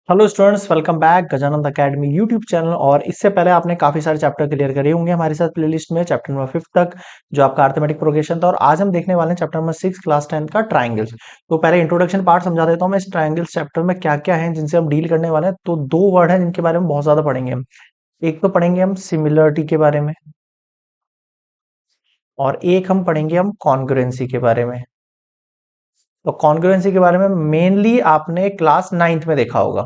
Hello students, welcome back Gajanand academy YouTube channel. और इससे पहले आपने काफी सारे चैप्टर क्लियर करे होंगे हमारे साथ प्लेलिस्ट में, चैप्टर नंबर 5 तक जो आपका अर्थमेटिक प्रोग्रेशन था। और आज हम देखने वाले हैं चैप्टर नंबर 6 क्लास 10 का ट्राइंगल्स। तो पहले इंट्रोडक्शन पार्ट समझा देता हूँ मैं इस ट्राइंगल्स चैप्टर में क्या क्या है जिनसे हम डील करने वाले हैं। तो दो वर्ड हैं जिनके बारे में बहुत ज्यादा पढ़ेंगे हम। एक तो पढ़ेंगे हम सिमिलरिटी के बारे में, और एक हम पढ़ेंगे हम कॉन्ग्रुएंसी के बारे में। तो कॉन्ग्रुएंसी के बारे में मेनली आपने क्लास 9th में देखा होगा,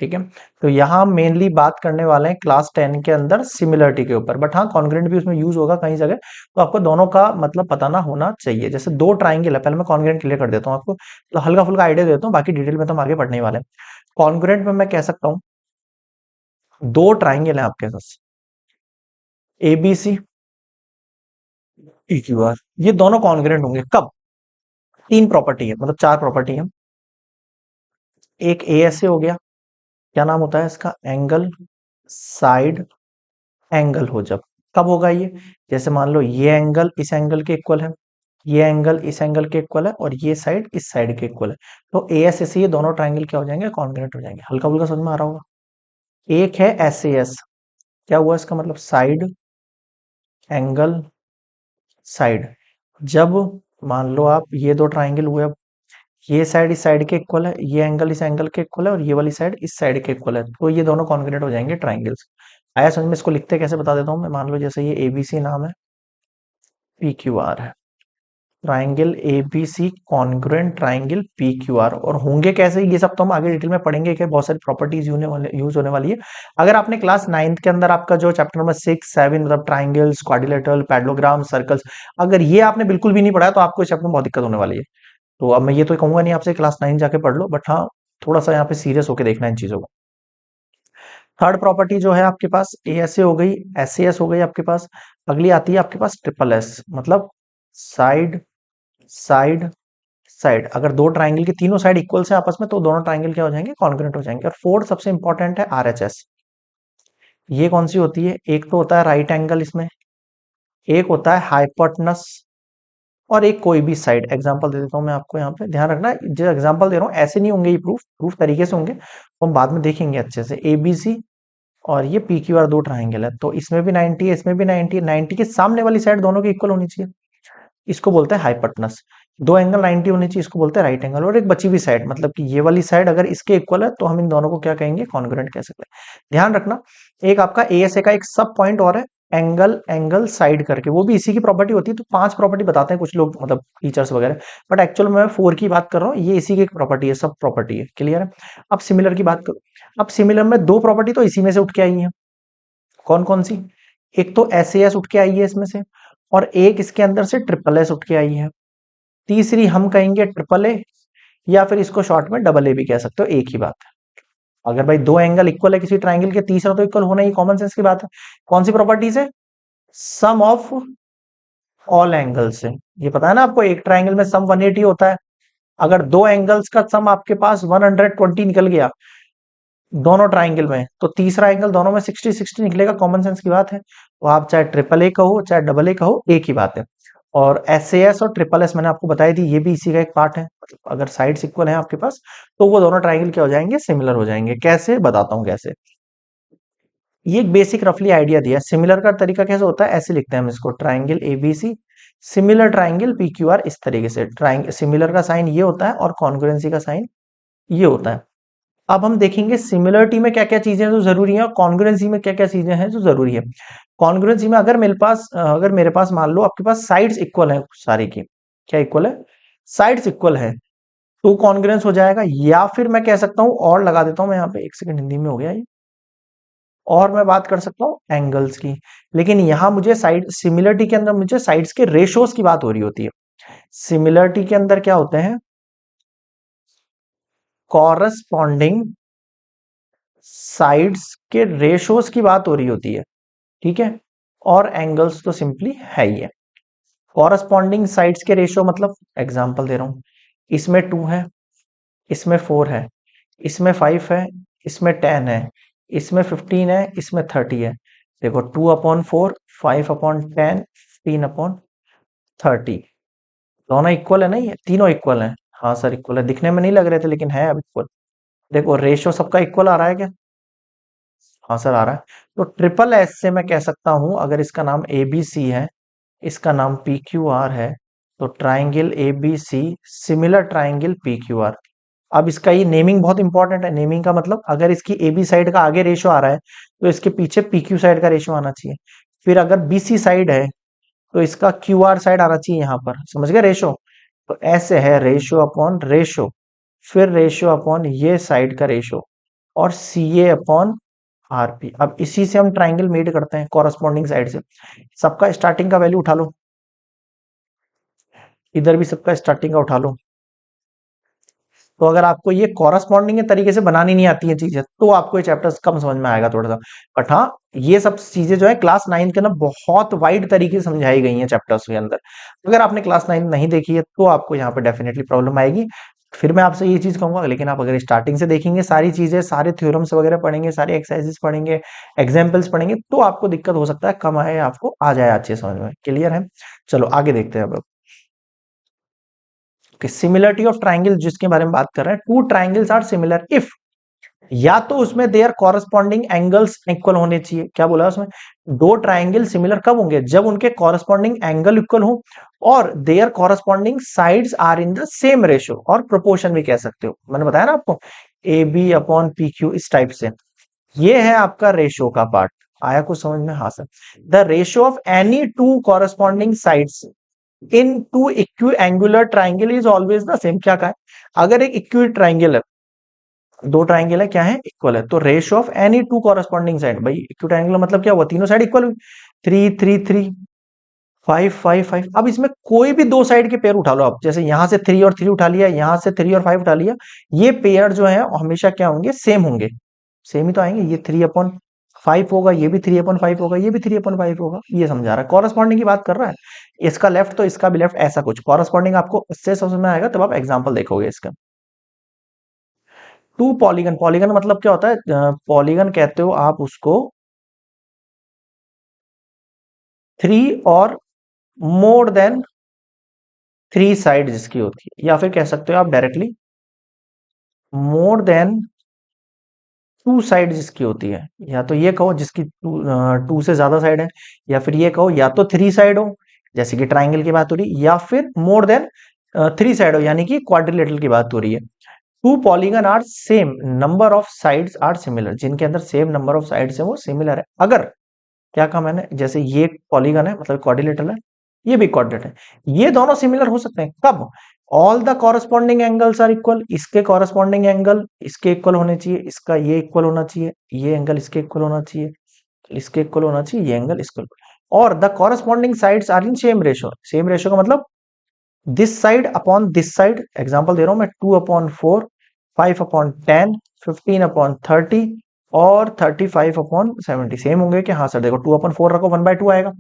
ठीक है। तो यहाँ मेनली बात करने वाले हैं क्लास 10 के अंदर सिमिलरिटी के ऊपर, बट हाँ कॉन्ग्रुएंट भी उसमें यूज होगा कई जगह। तो आपको दोनों का मतलब पता ना होना चाहिए। जैसे दो ट्राइंगल है, पहले मैं कॉन्ग्रुएंट क्लियर कर देता हूँ आपको, तो हल्का फुल्का आइडिया देता हूँ, बाकी डिटेल में तो हम आगे पढ़ने ही वाले हैं। कॉन्ग्रुएंट में मैं कह सकता हूँ दो ट्राइंगल है आपके पास, ABC, PQR। ये दोनों कॉन्ग्रुएंट होंगे कब? तीन प्रॉपर्टी है, मतलब चार प्रॉपर्टी है। एक ASA हो गया, क्या नाम होता है इसका? एंगल साइड एंगल हो जब, कब होगा ये? जैसे मान लो ये एंगल इस एंगल के इक्वल है, ये एंगल इस एंगल के इक्वल है, और ये साइड इस साइड के इक्वल है। तो ASAC ये दोनों ट्राइंगल क्या हो जाएंगे? कॉन्ग्रुएंट हो जाएंगे। हल्का फुल्का समझ में आ रहा होगा। एक है SAS, क्या हुआ इसका मतलब? Side angle side. जब मान लो आप ये दो ट्राइंगल हुए, अब ये साइड इस साइड के इक्वल है, ये एंगल इस एंगल के इक्वल है, और ये वाली साइड इस साइड के इक्वल है, तो ये दोनों कॉन्ग्रुएंट हो जाएंगे ट्राइंगल्स। आया समझ में? इसको लिखते कैसे बता देता हूँ मैं। मान लो जैसे ये ABC नाम है, PQR है, triangle ABC congruent triangle PQR। और होंगे कैसे ये सब तो हम आगे डिटेल में पढ़ेंगे कि बहुत सारी प्रॉपर्टीज यूज होने वाली है। अगर आपने क्लास 9th के अंदर आपका जो चैप्टर नंबर 6 7 मतलब ट्राइंगल्स, क्वाड्रिलेटरल, पैरेललोग्राम, सर्कल्स, अगर ये आपने बिल्कुल भी नहीं पढ़ा है तो आपको इस चैप्टर में बहुत दिक्कत होने वाली है। तो अब मैं ये तो कहूंगा नहीं आपसे क्लास 9 जाके पढ़ लो, बट हाँ थोड़ा सा यहाँ पे सीरियस होकर देखना इन चीजों को। थर्ड प्रॉपर्टी जो है आपके पास ASA हो गई, SAS हो गई आपके पास। अगली आती है आपके पास SSS, मतलब साइड साइड साइड। अगर दो ट्राइंगल की तीनों साइड इक्वल से आपस में, तो दोनों ट्राइंगल क्या हो जाएंगे? कॉन्ग्रुएंट हो जाएंगे। और फोर्थ सबसे इंपॉर्टेंट है RHS। ये कौन सी होती है? एक तो होता है राइट एंगल इसमें, एक होता है हाइपोटेनस, और एक कोई भी साइड। एग्जांपल दे देता हूं मैं आपको, यहाँ पे ध्यान रखना जो एग्जांपल दे रहा हूँ ऐसे नहीं होंगे, ये प्रूफ प्रूफ तरीके से होंगे, तो हम बाद में देखेंगे अच्छे से। ABC और ये PQR दो ट्राइंगल है, तो इसमें भी 90 है, इसमें भी 90 है। 90 के सामने वाली साइड दोनों की इक्वल होनी चाहिए, इसको बोलते हैं हाइपोटेनस। दो एंगल 90 होने चाहिए, इसको बोलते हैं राइट एंगल। और एक बची हुई साइड, मतलब कि ये वाली साइड अगर इसके इक्वल है तो हम इन दोनों को क्या कहेंगे? कॉन्ग्रुएंट कह सकते हैं। ध्यान रखना, एक आपका ASA का एक सब पॉइंट और है, एंगल एंगल साइड करके, वो भी इसी की प्रॉपर्टी होती है। तो पांच प्रॉपर्टी बताते हैं कुछ लोग, मतलब टीचर्स वगैरह, बट एक्चुअल में मैं 4 की बात कर रहा हूँ। ये इसी की एक प्रॉपर्टी है, सब प्रॉपर्टी है। क्लियर है? अब सिमिलर की बात करो। अब सिमिलर में दो प्रॉपर्टी तो इसी में से उठ के आई है। कौन कौन सी? एक तो SAS उठ के आई है इसमें से, और एक इसके अंदर से SSS उठ के आई है। तीसरी हम कहेंगे AAA, या फिर इसको शॉर्ट में AA भी कह सकते हो, एक ही बात है। अगर भाई दो एंगल इक्वल है किसी ट्राइंगल के, तीसरा तो इक्वल होना ही कॉमन सेंस की बात है। कौन सी प्रॉपर्टीज है? सम ऑफ ऑल एंगल्स से। ये पता है ना आपको, एक ट्राइंगल में सम 180 होता है। अगर दो एंगल्स का सम आपके पास 120 निकल गया दोनों ट्राइंगल में, तो तीसरा एंगल दोनों में 60 60 निकलेगा, कॉमन सेंस की बात है। तो आप चाहे AAA कहो चाहे AA कहो, एक ही बात है। और SAS और SSS मैंने आपको बताई थी, ये भी इसी का एक पार्ट है। मतलब अगर साइड्स इक्वल है आपके पास, तो वो दोनों ट्राइंगल क्या हो जाएंगे? सिमिलर हो जाएंगे। कैसे? बताता हूं कैसे। ये एक बेसिक रफली आइडिया दिया। सिमिलर का तरीका कैसे होता है? ऐसे लिखते हैं हम इसको, triangle ABC similar triangle PQR, इस तरीके से। ट्राइंगल सिमिलर का साइन ये होता है, और कॉन्ग्रुएंसी का साइन ये होता है। अब हम देखेंगे सिमिलरिटी में क्या क्या चीजें हैं जो जरूरी है, और कॉन्ग्रुएंसी में क्या क्या चीजें हैं जो जरूरी है। कॉन्ग्रुएंसी में अगर मेरे पास मान लो आपके पास साइड्स इक्वल है सारी की, क्या इक्वल है? साइड्स इक्वल है, तो कॉन्ग्रुएंस हो जाएगा। या फिर मैं कह सकता हूं, और लगा देता हूं मैं यहाँ पे, एक सेकंड, हिंदी में हो गया ये। और मैं बात कर सकता हूँ एंगल्स की, लेकिन यहां मुझे साइड सिमिलरिटी के अंदर मुझे साइड्स के रेशोस की बात हो रही होती है। सिमिलरिटी के अंदर क्या होते हैं? कॉरस्पॉन्डिंग साइड्स के रेशोस की बात हो रही होती है, ठीक है। और एंगल्स तो सिंपली है ही है। कॉरस्पॉन्डिंग साइड्स के रेशियो मतलब, एग्जांपल दे रहा हूं, इसमें 2 है, इसमें 4 है, इसमें 5 है, इसमें 10 है, इसमें 15 है, इसमें 30 है। देखो 2/4, 5/10, 15/30, दोनों इक्वल है ना? ये तीनों इक्वल है। हाँ सर इक्वल है, दिखने में नहीं लग रहे थे लेकिन है अब इक्वल। देखो रेशियो सबका इक्वल आ रहा है क्या? हाँ सर आ रहा है। तो ट्रिपल एस से मैं कह सकता हूं, अगर इसका नाम एबीसी है, इसका नाम पी क्यू आर है, तो triangle ABC similar triangle P Q R. अब इसका ये नेमिंग बहुत इंपॉर्टेंट है। नेमिंग का मतलब अगर इसकी ए बी साइड का आगे रेशियो आ रहा है तो इसके पीछे पी क्यू साइड का रेशियो आना चाहिए। फिर अगर बी सी साइड है तो इसका क्यू आर साइड आना चाहिए यहाँ पर, समझ गए रेशियो? तो ऐसे है रेशियो अपॉन रेशियो, फिर रेशियो अपॉन ये साइड का रेशियो, और सी ए अपॉन आर पी। अब इसी से हम ट्राइंगल मेड करते हैं कॉरस्पॉन्डिंग साइड से। सबका स्टार्टिंग का वैल्यू उठा लो, इधर भी सबका स्टार्टिंग का उठा लो। तो अगर आपको ये कॉरस्पॉन्डिंग के तरीके से बनानी नहीं आती है चीजें, तो आपको ये चैप्टर्स कम समझ में आएगा थोड़ा सा। बट हाँ, ये सब चीजें जो है क्लास 9 के अंदर बहुत वाइड तरीके से समझाई गई हैं चैप्टर्स के अंदर। अगर आपने क्लास 9 नहीं देखी है तो आपको यहाँ पे डेफिनेटली प्रॉब्लम आएगी। फिर मैं आपसे ये चीज कहूंगा, लेकिन आप अगर स्टार्टिंग से देखेंगे सारी चीजें, सारे थ्योरम्स वगैरह पढ़ेंगे, सारे एक्सरसाइजेस पढ़ेंगे, एग्जाम्पल्स पढ़ेंगे, तो आपको दिक्कत हो सकता है कम आए, आपको आ जाए अच्छे समझ में। क्लियर है? चलो आगे देखते हैं अब। सिमिलरिटी ऑफ ट्राइंगल जिसके बारे में बात कर रहे हैं, two triangles are similar if, या तो उसमें देयर कॉरस्पॉन्डिंग एंगल्स इक्वल होने चाहिए। क्या बोला उसमें? दो ट्राइंगल सिमिलर कब होंगे? जब उनके कॉरस्पॉन्डिंग एंगल इक्वल हो, और their corresponding sides are in the same ratio, और प्रोपोर्शन भी कह सकते हो। मैंने बताया ना आपको, A B upon P Q, इस टाइप से। ये है आपका रेशियो का पार्ट। आया कुछ समझ में? हाँ sir. The ratio of any two corresponding sides in two equiangular triangle is always the same. क्या कहा है? अगर एक इक्वी ट्राइंगल है, दो ट्राइंगल है, क्या है? इक्वल है, तो ratio of any two corresponding side, भाई इक्वी ट्राइंगल मतलब क्या हुआ? तीनों साइड इक्वल हुई। 3 3 3, 5 5 5। अब इसमें कोई भी दो साइड के पेयर उठा लो आप, जैसे यहां से 3 और 3 उठा लिया, यहां से 3 और 5 उठा लिया, ये पेयर जो है हमेशा क्या होंगे? सेम होंगे। सेम ही तो आएंगे। ये 3/5 होगा, ये भी 3/5 होगा, ये भी 3/5 होगा। ये समझा रहा है, कॉरस्पॉन्डिंग की बात कर रहा है। इसका लेफ्ट तो इसका भी लेफ्ट, ऐसा कुछ कॉरस्पॉन्डिंग आपको इससे समझ में आएगा, तब आप एग्जाम्पल देखोगे इसका। टू पॉलीगन, पॉलीगन मतलब क्या होता है? पॉलीगन कहते हो आप उसको थ्री और मोर देन थ्री साइड जिसकी होती है, या फिर कह सकते हो आप directly more than two side जिसकी होती है। या तो ये कहो जिसकी टू से ज्यादा साइड है, या फिर ये कहो या तो थ्री साइड हो, जैसे कि ट्राइंगल की बात हो रही, या फिर मोर देन थ्री साइड हो, यानी कि क्वाड्रिलेटरल की बात हो रही है। Two polygon are same number of sides are similar, जिनके अंदर सेम नंबर ऑफ साइड्स है वो सिमिलर है। अगर, क्या कहा मैंने? जैसे ये पॉलीगन है मतलब क्वाड्रिलेटरल है, ये भी क्वाड्रेट है, ये दोनों सिमिलर हो सकते हैं कब? All the corresponding angles are equal. इसके कॉरस्पॉन्डिंग एंगल इसके इक्वल होने चाहिए, इसका ये इक्वल होना चाहिए, ये एंगल इसके इक्वल होना चाहिए, इसके इक्वल होना चाहिए, ये एंगल इसके इक्वल। और the corresponding sides are in same ratio. Same ratio का मतलब this side upon this side. Example दे रहा हूं मैं, 2/4, 5/10, 15/30, और 35/70 सेम होंगे कि? हाँ सर देखो, 2/4 रखो 1/2 आएगा,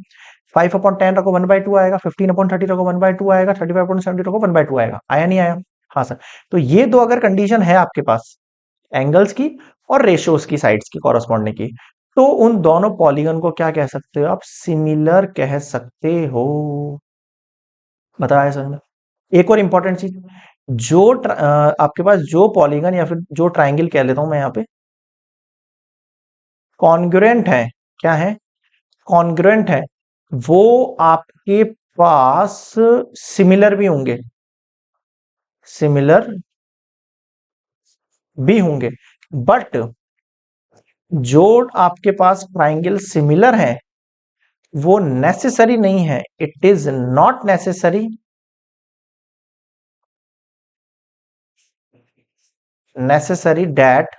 5/10 रखो 1/2 आएगा, 15/30 रखो 1/2 आएगा, 35/70 रखो 1/2 आएगा। आया नहीं आया? हाँ सर। तो ये दो अगर कंडीशन है आपके पास, एंगल्स की और रेशियोज की, साइड्स की कॉरस्पॉन्डिंग की, तो उन दोनों पॉलीगन को क्या कह सकते हो आप? सिमिलर कह सकते हो। बताया सर ने। एक और इंपॉर्टेंट चीज, जो आपके पास जो पॉलीगन या फिर जो ट्राइंगल कह लेता हूं मैं यहाँ पे, कॉन्ग्रुएंट है, क्या है? कॉन्ग्रुएंट है, वो आपके पास सिमिलर भी होंगे, सिमिलर भी होंगे। बट जो आपके पास ट्राइंगल सिमिलर है वो नेसेसरी नहीं है, it is not necessary, necessary that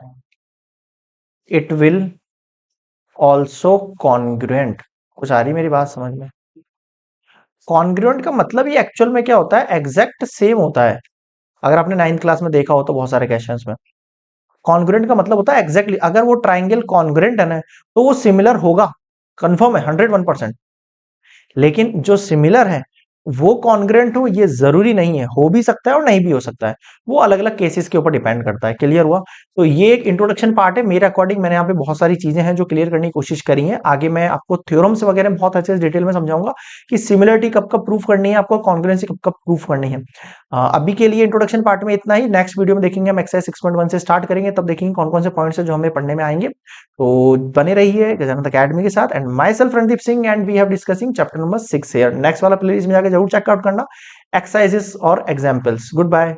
it will also congruent. कुछ आ रही मेरी बात समझ में? कॉन्ग्रुएंट का मतलब ये एक्चुअल में क्या होता है? एग्जैक्ट सेम होता है। अगर आपने 9th क्लास में देखा हो तो बहुत सारे क्वेश्चंस में, कॉन्ग्रुएंट का मतलब होता है एग्जैक्टली, अगर वो ट्राइंगल कॉन्ग्रुएंट है ना, तो वो सिमिलर होगा, कंफर्म है 101%। लेकिन जो सिमिलर है वो कॉन्ग्रेंट हो ये जरूरी नहीं है, हो भी सकता है और नहीं भी हो सकता है, वो अलग अलग केसेस के ऊपर डिपेंड करता है। क्लियर हुआ? तो ये एक इंट्रोडक्शन पार्ट है मेरे अकॉर्डिंग। मैंने यहाँ पे बहुत सारी चीजें हैं जो क्लियर करने की कोशिश करी है। आगे मैं आपको थ्योरम्स वगैरह में बहुत अच्छे से डिटेल में समझाऊंगा कि सिमिलरिटी कब कब प्रूफ करनी है, आपको कॉन्ग्रुएंसी कब कब प्रूफ करनी है। अभी के लिए इंट्रोडक्शन पार्ट में इतना ही। नेक्स्ट वीडियो में देखेंगे हम एक्सरसाइज 6.1 से स्टार्ट करेंगे, तब देखेंगे कौन कौन से पॉइंट्स है जो हमें पढ़ने में आएंगे। तो बने रहिए गजानंद अकेडमी के साथ। And myself Randeep Singh, and we have discussing chapter number 6 here. Next वाला प्लेलिस्ट में जाकर जरूर चेकआउट करना, एक्सरसाइजेस और एग्जाम्पल्स। Good bye.